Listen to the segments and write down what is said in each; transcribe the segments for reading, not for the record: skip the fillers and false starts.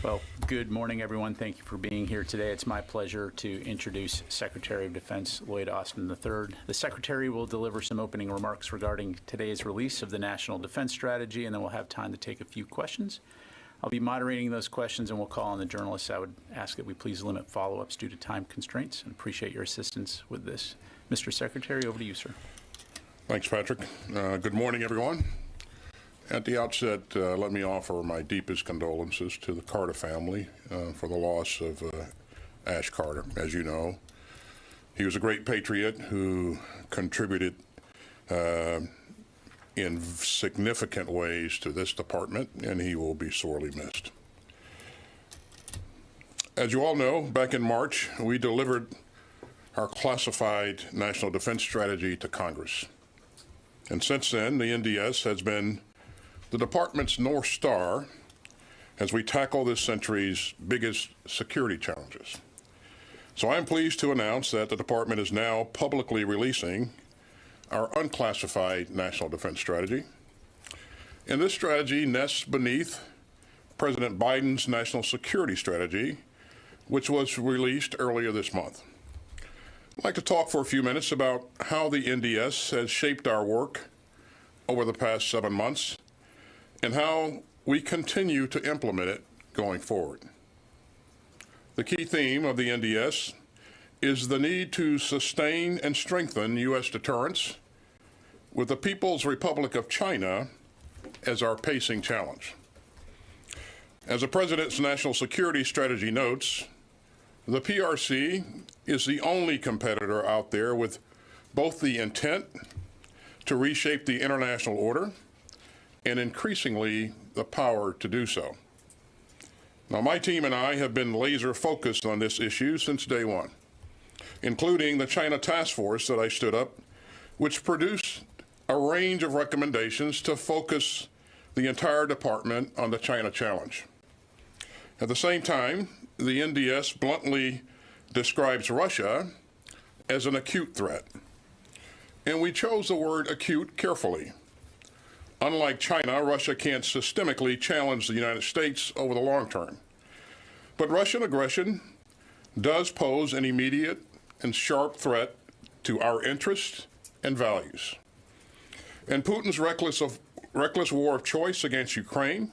Well, good morning, everyone. Thank you for being here today. It's my pleasure to introduce Secretary of Defense Lloyd III. The Secretary will deliver some opening remarks regarding today's release of the National Defense Strategy, and then we'll have time to take a few questions. I'll be moderating those questions, and we'll call on the journalists. I would ask that we please limit follow-ups due to time constraints, and appreciate your assistance with this. Mr. Secretary, over to you, sir. Thanks, Patrick. Good morning, everyone. At the outset, let me offer my deepest condolences to the Carter family for the loss of Ash Carter. As you know, he was a great patriot who contributed in significant ways to this department, and he will be sorely missed. As you all know, back in March, we delivered our classified National Defense Strategy to Congress. And since then, the NDS has been the department's North Star as we tackle this century's biggest security challenges. So I'm pleased to announce that the department is now publicly releasing our unclassified National Defense Strategy. And this strategy nests beneath President Biden's National Security Strategy, which was released earlier this month. I'd like to talk for a few minutes about how the NDS has shaped our work over the past 7 months and how we continue to implement it going forward. The key theme of the NDS is the need to sustain and strengthen U.S. deterrence with the People's Republic of China as our pacing challenge. As the President's National Security Strategy notes, the PRC is the only competitor out there with both the intent to reshape the international order and increasingly the power to do so. Now, my team and I have been laser focused on this issue since day one, including the China Task Force that I stood up, which produced a range of recommendations to focus the entire department on the China challenge. At the same time, the NDS bluntly describes Russia as an acute threat. And we chose the word acute carefully. Unlike China, Russia can't systemically challenge the United States over the long term. But Russian aggression does pose an immediate and sharp threat to our interests and values. And Putin's reckless war of choice against Ukraine,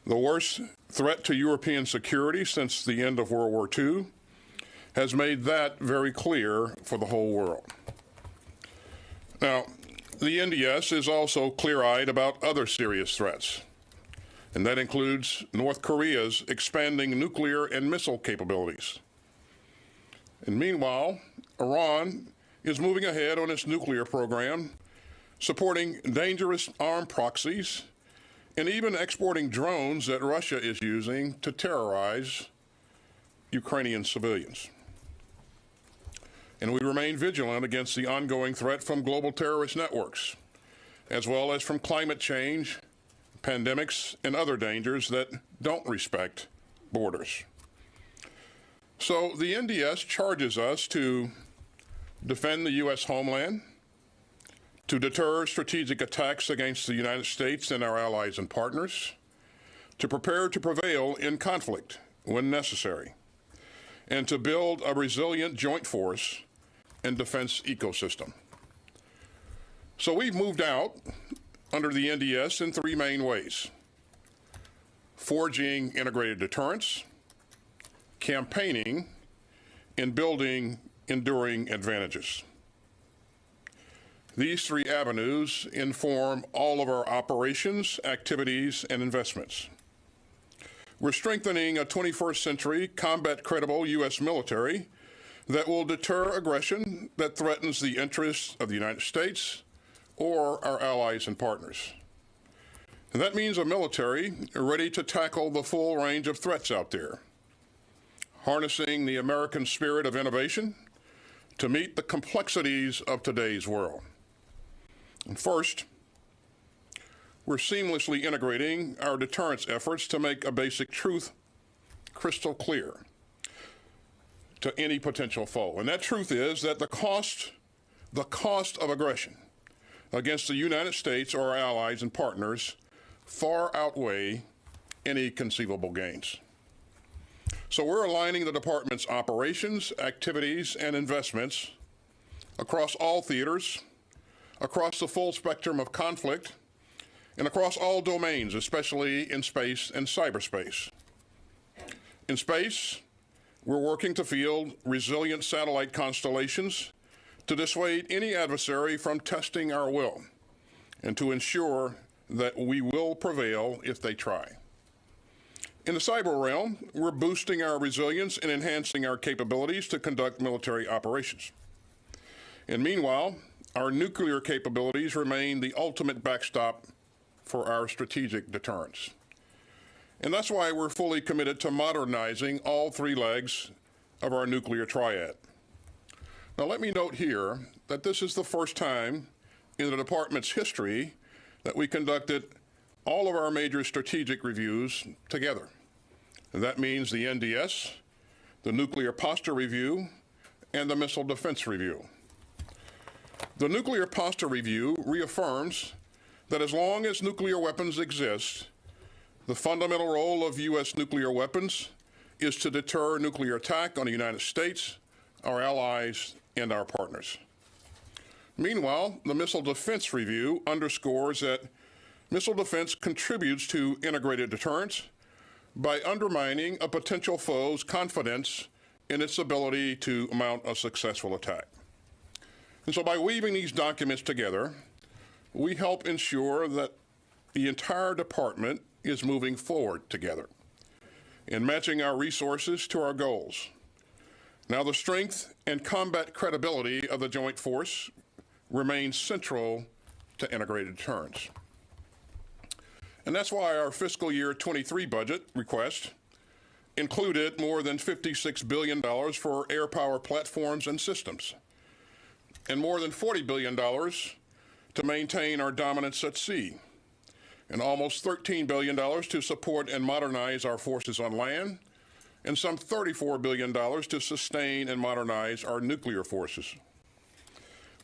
the worst threat to European security since the end of World War II, has made that very clear for the whole world. Now, the NDS is also clear-eyed about other serious threats, and that includes North Korea's expanding nuclear and missile capabilities. And meanwhile, Iran is moving ahead on its nuclear program, supporting dangerous armed proxies, and even exporting drones that Russia is using to terrorize Ukrainian civilians. And we remain vigilant against the ongoing threat from global terrorist networks, as well as from climate change, pandemics, and other dangers that don't respect borders. So the NDS charges us to defend the U.S. homeland, to deter strategic attacks against the United States and our allies and partners, to prepare to prevail in conflict when necessary, and to build a resilient joint force and defense ecosystem. So we've moved out under the NDS in 3 main ways: forging integrated deterrence, campaigning, and building enduring advantages. These 3 avenues inform all of our operations, activities, and investments. We're strengthening a 21st century combat-credible U.S. military that will deter aggression that threatens the interests of the United States or our allies and partners. And that means a military ready to tackle the full range of threats out there, harnessing the American spirit of innovation to meet the complexities of today's world. And first, we're seamlessly integrating our deterrence efforts to make a basic truth crystal clear to any potential foe. And that truth is that the cost of aggression against the United States or our allies and partners far outweigh any conceivable gains. So we're aligning the department's operations, activities, and investments across all theaters, across the full spectrum of conflict, and across all domains, especially in space and cyberspace. In space, we're working to field resilient satellite constellations to dissuade any adversary from testing our will and to ensure that we will prevail if they try. In the cyber realm, we're boosting our resilience and enhancing our capabilities to conduct military operations. And meanwhile, our nuclear capabilities remain the ultimate backstop for our strategic deterrence. And that's why we're fully committed to modernizing all three legs of our nuclear triad. Now, let me note here that this is the first time in the department's history that we conducted all of our major strategic reviews together. And that means the NDS, the Nuclear Posture Review, and the Missile Defense Review. The Nuclear Posture Review reaffirms that as long as nuclear weapons exist, the fundamental role of U.S. nuclear weapons is to deter nuclear attack on the United States, our allies, and our partners. Meanwhile, the Missile Defense Review underscores that missile defense contributes to integrated deterrence by undermining a potential foe's confidence in its ability to mount a successful attack. And so by weaving these documents together, we help ensure that the entire department is moving forward together and matching our resources to our goals. Now, the strength and combat credibility of the joint force remains central to integrated deterrence. And that's why our fiscal year 23 budget request included more than $56 billion for air power platforms and systems, and more than $40 billion to maintain our dominance at sea, and almost $13 billion to support and modernize our forces on land, and some $34 billion to sustain and modernize our nuclear forces.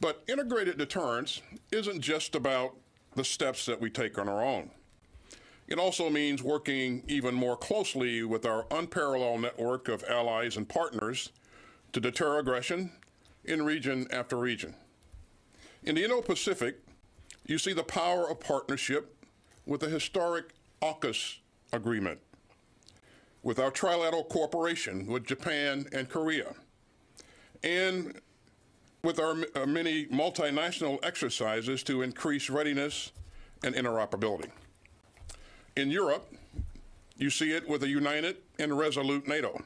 But integrated deterrence isn't just about the steps that we take on our own. It also means working even more closely with our unparalleled network of allies and partners to deter aggression in region after region. In the Indo-Pacific, you see the power of partnership with the historic AUKUS agreement, with our trilateral cooperation with Japan and Korea, and with our many multinational exercises to increase readiness and interoperability. In Europe, you see it with a united and resolute NATO,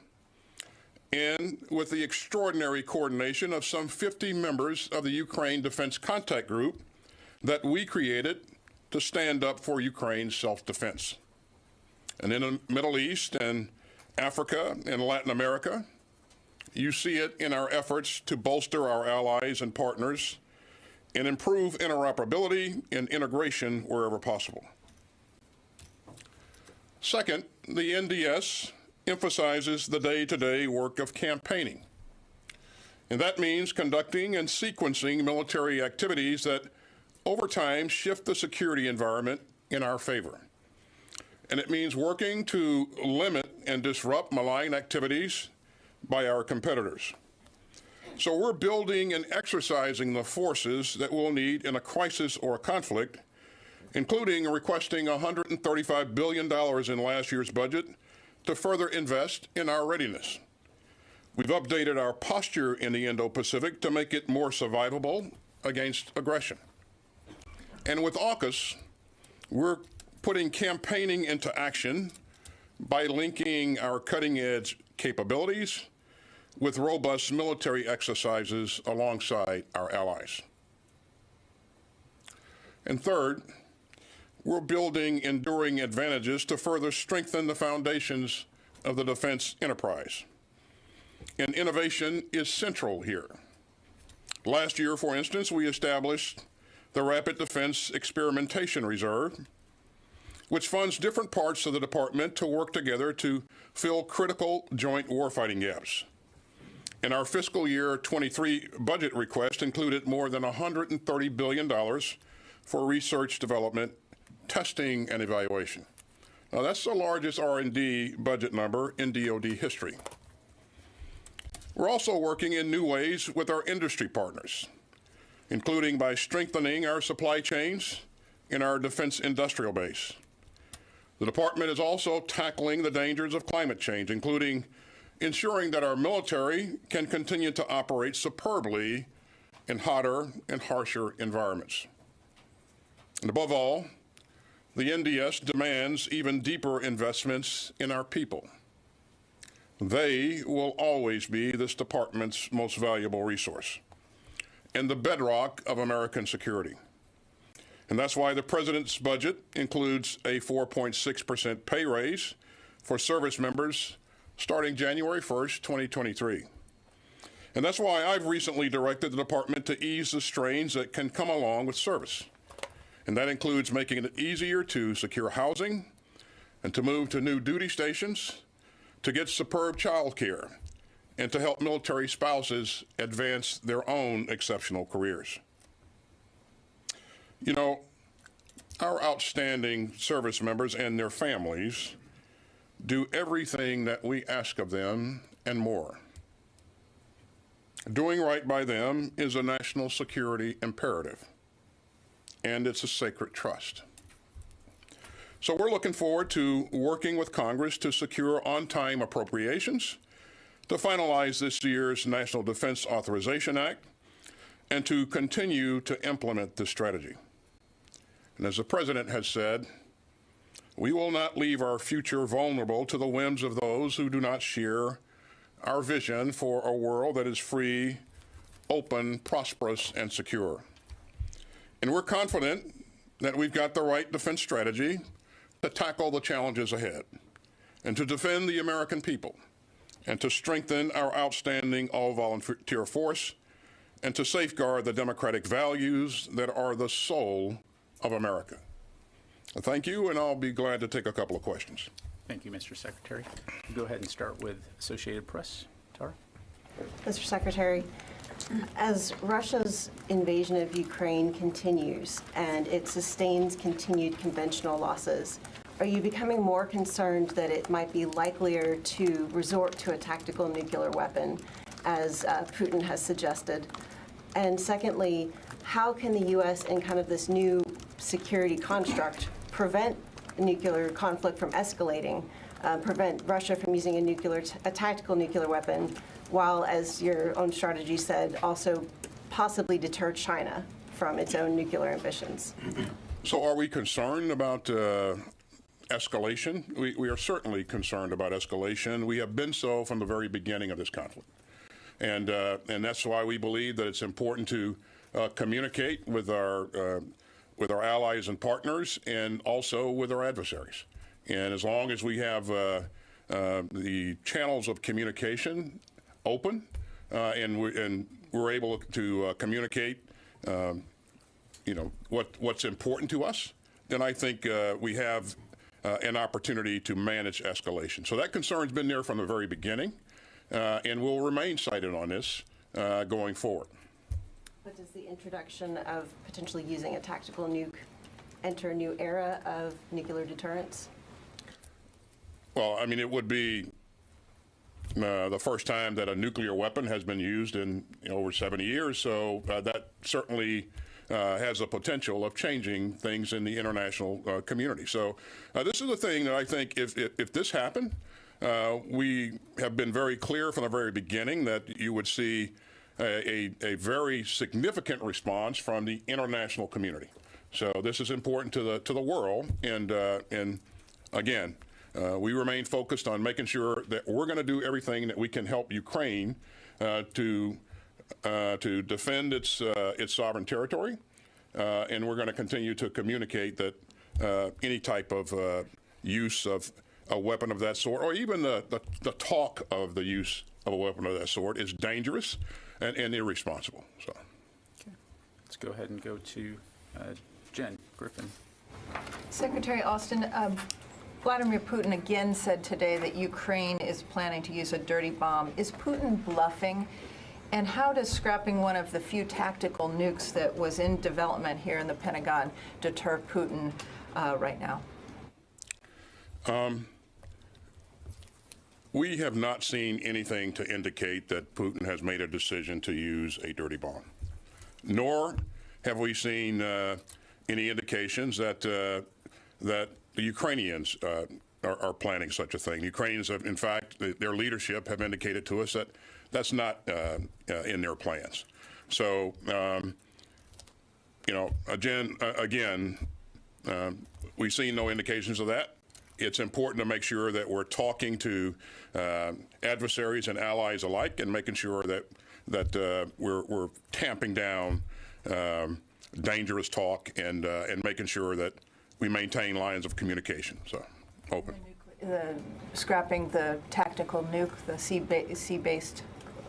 and with the extraordinary coordination of some 50 members of the Ukraine Defense Contact Group that we created to stand up for Ukraine's self-defense. And in the Middle East and Africa and Latin America, you see it in our efforts to bolster our allies and partners and improve interoperability and integration wherever possible. Second, the NDS emphasizes the day-to-day work of campaigning. And that means conducting and sequencing military activities that over time shift the security environment in our favor. And it means working to limit and disrupt malign activities by our competitors. So we're building and exercising the forces that we'll need in a crisis or a conflict, including requesting $135 billion in last year's budget to further invest in our readiness. We've updated our posture in the Indo-Pacific to make it more survivable against aggression. And with AUKUS, we're putting campaigning into action by linking our cutting-edge capabilities with robust military exercises alongside our allies. And third, we're building enduring advantages to further strengthen the foundations of the defense enterprise. And innovation is central here. Last year, for instance, we established the Rapid Defense Experimentation Reserve, which funds different parts of the department to work together to fill critical joint warfighting gaps. And our fiscal year 23 budget request included more than $130 billion for research, development, testing, and evaluation. Now, that's the largest R&D budget number in DoD history. We're also working in new ways with our industry partners, including by strengthening our supply chains in our defense industrial base. The department is also tackling the dangers of climate change, including ensuring that our military can continue to operate superbly in hotter and harsher environments. And above all, the NDS demands even deeper investments in our people. They will always be this department's most valuable resource and the bedrock of American security. And that's why the President's budget includes a 4.6% pay raise for service members starting January 1st, 2023. And that's why I've recently directed the department to ease the strains that can come along with service. And that includes making it easier to secure housing and to move to new duty stations, to get superb child care, and to help military spouses advance their own exceptional careers. You know, our outstanding service members and their families do everything that we ask of them and more. Doing right by them is a national security imperative, and it's a sacred trust. So we're looking forward to working with Congress to secure on-time appropriations, to finalize this year's National Defense Authorization Act, and to continue to implement this strategy. And as the President has said, we will not leave our future vulnerable to the whims of those who do not share our vision for a world that is free, open, prosperous, and secure. And we're confident that we've got the right defense strategy to tackle the challenges ahead and to defend the American people and to strengthen our outstanding all-volunteer force and to safeguard the democratic values that are the soul of America. Thank you, and I'll be glad to take a couple of questions. Thank you, Mr. Secretary. Go ahead and start with Associated Press. Tara? Mr. Secretary, as Russia's invasion of Ukraine continues and it sustains continued conventional losses, are you becoming more concerned that it might be likelier to resort to a tactical nuclear weapon, as Putin has suggested? And secondly, how can the U.S. in kind of this new security construct prevent nuclear conflict from escalating, prevent Russia from using a tactical nuclear weapon, while, as your own strategy said, also possibly deter China from its own nuclear ambitions? So are we concerned about escalation? We are certainly concerned about escalation. We have been so from the very beginning of this conflict. And that's why we believe that it's important to communicate with our allies and partners and also with our adversaries. And as long as we have the channels of communication open and we're able to communicate, what's important to us, then I think we have an opportunity to manage escalation. So that concern's been there from the very beginning, and will remain cited on this going forward. But does the introduction of potentially using a tactical nuke enter a new era of nuclear deterrence? Well, I mean, it would be the first time that a nuclear weapon has been used in over 70 years, so that certainly has the potential of changing things in the international community. So this is the thing that I think if this happened, we have been very clear from the very beginning that you would see a very significant response from the international community. So this is important to the world, and again, we remain focused on making sure that we're going to do everything that we can help Ukraine to defend its sovereign territory, and we're going to continue to communicate that any type of use of a weapon of that sort, or even the talk of the use of a weapon of that sort, is dangerous and irresponsible. So, okay. Let's go ahead and go to Jen Griffin. Secretary Austin, Vladimir Putin again said today that Ukraine is planning to use a dirty bomb. Is Putin bluffing? And how does scrapping one of the few tactical nukes that was in development here in the Pentagon deter Putin right now? We have not seen anything to indicate that Putin has made a decision to use a dirty bomb, nor have we seen any indications that that the Ukrainians are planning such a thing. The Ukrainians have, in fact, their leadership have indicated to us that that's not in their plans. So, you know, again, we've seen no indications of that. It's important to make sure that we're talking to adversaries and allies alike, and making sure that we're tamping down dangerous talk and making sure that we maintain lines of communication. So, open. Scrapping the tactical nuke, the sea-based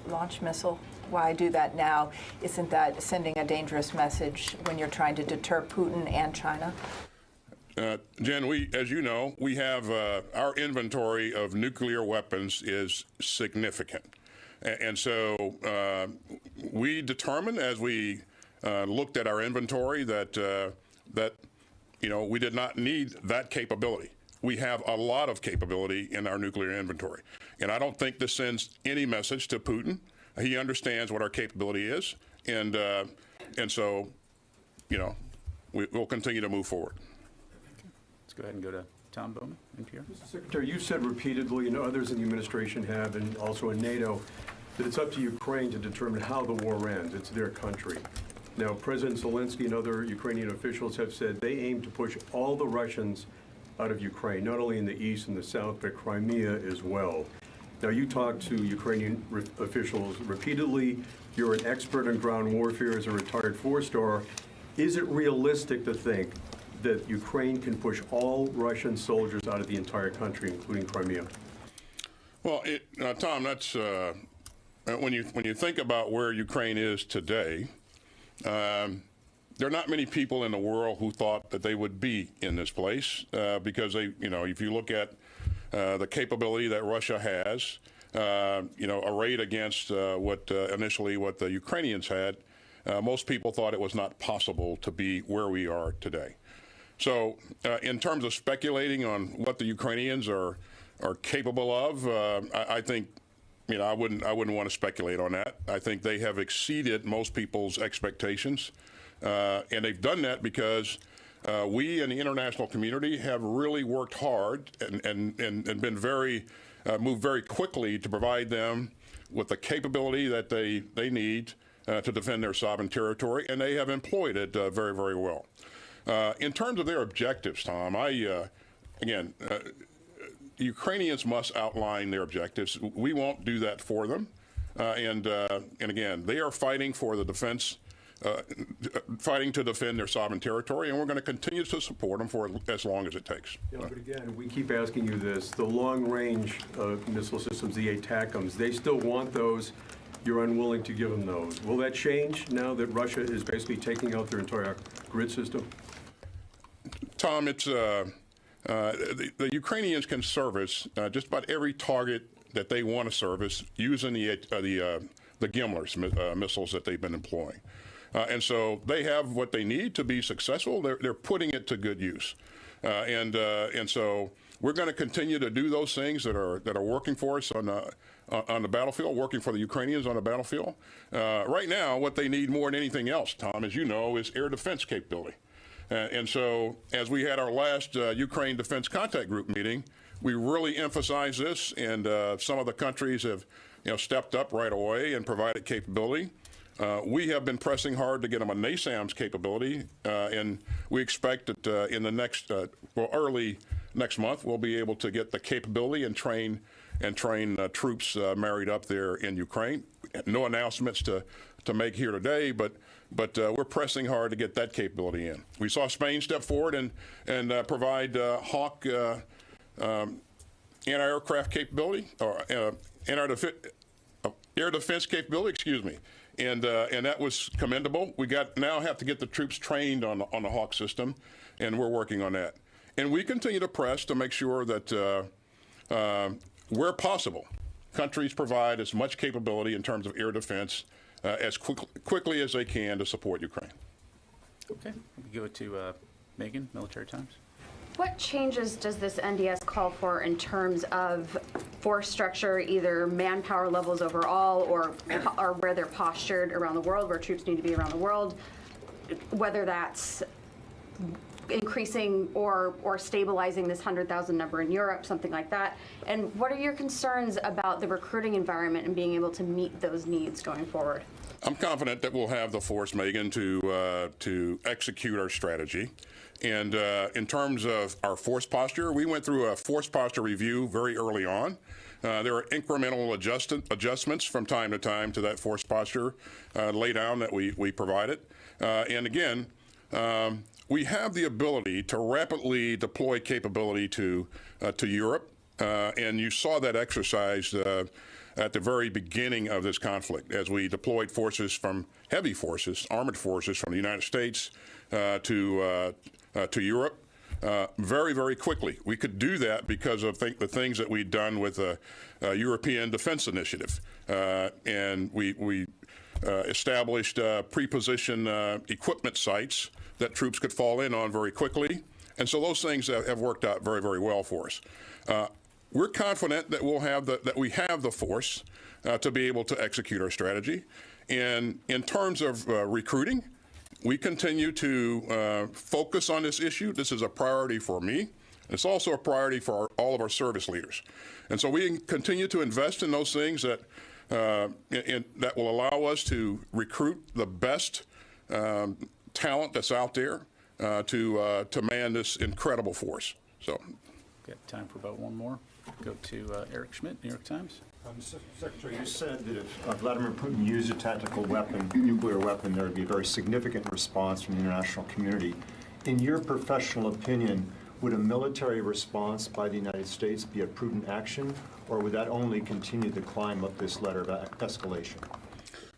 launch missile. Why do that now? Isn't that sending a dangerous message when you're trying to deter Putin and China? Jen, as you know, we have our inventory of nuclear weapons is significant. And so we determined, as we looked at our inventory, that you know, we did not need that capability. We have a lot of capability in our nuclear inventory. And I don't think this sends any message to Putin. He understands what our capability is. And so, you know, we'll continue to move forward. Let's go ahead and go to Tom Bowman, NPR. Mr. Secretary, you've said repeatedly, and others in the administration have, and also in NATO, that it's up to Ukraine to determine how the war ends. It's their country. Now, President Zelensky and other Ukrainian officials have said they aim to push all the Russians out of Ukraine, not only in the east and the south, but Crimea as well. Now, you talk to Ukrainian officials repeatedly. You're an expert on ground warfare as a retired four-star. Is it realistic to think that Ukraine can push all Russian soldiers out of the entire country, including Crimea? Well, Tom, that's when you think about where Ukraine is today. There are not many people in the world who thought that they would be in this place because they, you know, if you look at the capability that Russia has, you know, arrayed against initially what the Ukrainians had, most people thought it was not possible to be where we are today. So, in terms of speculating on what the Ukrainians are capable of, I think, you know, I wouldn't want to speculate on that. I think they have exceeded most people's expectations, and they've done that because we in the international community have really worked hard and been moved very quickly to provide them with the capability that they need to defend their sovereign territory, and they have employed it very, very well. In terms of their objectives, Tom, again, Ukrainians must outline their objectives. We won't do that for them. And again, they are fighting for the defense, fighting to defend their sovereign territory, and we're going to continue to support them for as long as it takes. Yeah, but again, we keep asking you this. The long-range missile systems, the ATACMS, they still want those. You're unwilling to give them those. Will that change now that Russia is basically taking out their entire grid system? Tom, it's the Ukrainians can service just about every target that they want to service using the GMLRS missiles that they've been employing, and so they have what they need to be successful. They're putting it to good use, and so we're going to continue to do those things that are working for us on the battlefield, working for the Ukrainians on the battlefield. Right now, what they need more than anything else, Tom, as you know, is air defense capability. And so, as we had our last Ukraine Defense Contact Group meeting, we really emphasized this, and some of the countries have, you know, stepped up right away and provided capability. We have been pressing hard to get them a NASAMS capability, and we expect that in the next, early next month, we'll be able to get the capability and train troops married up there in Ukraine. No announcements to make here today, but we're pressing hard to get that capability in. We saw Spain step forward and provide Hawk anti-aircraft capability, or air defense capability, excuse me, and that was commendable. We now have to get the troops trained on the Hawk system, and we're working on that. And we continue to press to make sure that where possible, countries provide as much capability in terms of air defense as quickly as they can to support Ukraine. Okay, we go to Megan, Military Times. What changes does this NDS call for in terms of force structure, either manpower levels overall or where they're postured around the world, where troops need to be around the world, whether that's increasing or stabilizing this 100,000 number in Europe, something like that? And what are your concerns about the recruiting environment and being able to meet those needs going forward? I'm confident that we'll have the force, Megan, to execute our strategy. And in terms of our force posture, we went through a force posture review very early on. There are incremental adjustments from time to time to that force posture laydown that we provided. And again, we have the ability to rapidly deploy capability to Europe, and you saw that exercise at the very beginning of this conflict as we deployed forces from heavy forces, armored forces from the United States to Europe very, very quickly. We could do that because of the things that we'd done with the European Defense Initiative, and we established pre-position equipment sites that troops could fall in on very quickly. And so those things have worked out very, very well for us. We're confident that we have the force to be able to execute our strategy. And in terms of recruiting, we continue to focus on this issue. This is a priority for me. It's also a priority for all of our service leaders. And so we continue to invest in those things that that will allow us to recruit the best talent that's out there to man this incredible force. So, got time for about one more. Go to Eric Schmidt, New York Times. Mr. Secretary, you said that if Vladimir Putin used a tactical weapon, nuclear weapon, there would be a very significant response from the international community. In your professional opinion, would a military response by the United States be a prudent action, or would that only continue to climb up this ladder of escalation?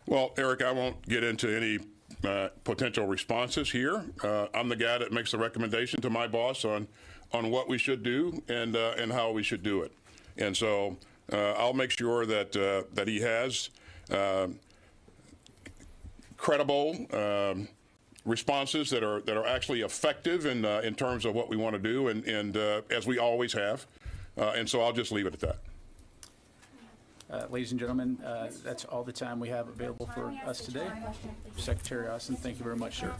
Well, Eric, I won't get into any potential responses here. I'm the guy that makes the recommendation to my boss on what we should do and how we should do it. And so I'll make sure that that he has credible responses that are actually effective in terms of what we want to do, and as we always have. And so I'll just leave it at that. Ladies and gentlemen, that's all the time we have available for us today. Secretary Austin, thank you very much, sir.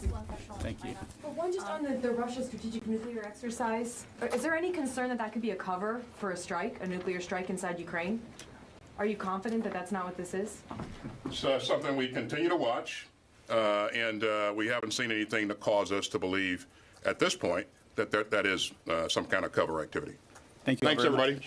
Thank you. Well, one just on the Russia strategic nuclear exercise. Is there any concern that that could be a cover for a strike, a nuclear strike inside Ukraine? Are you confident that that's not what this is? It's something we continue to watch, and we haven't seen anything that cause us to believe at this point that that is some kind of cover activity. Thank you. Thanks, everybody.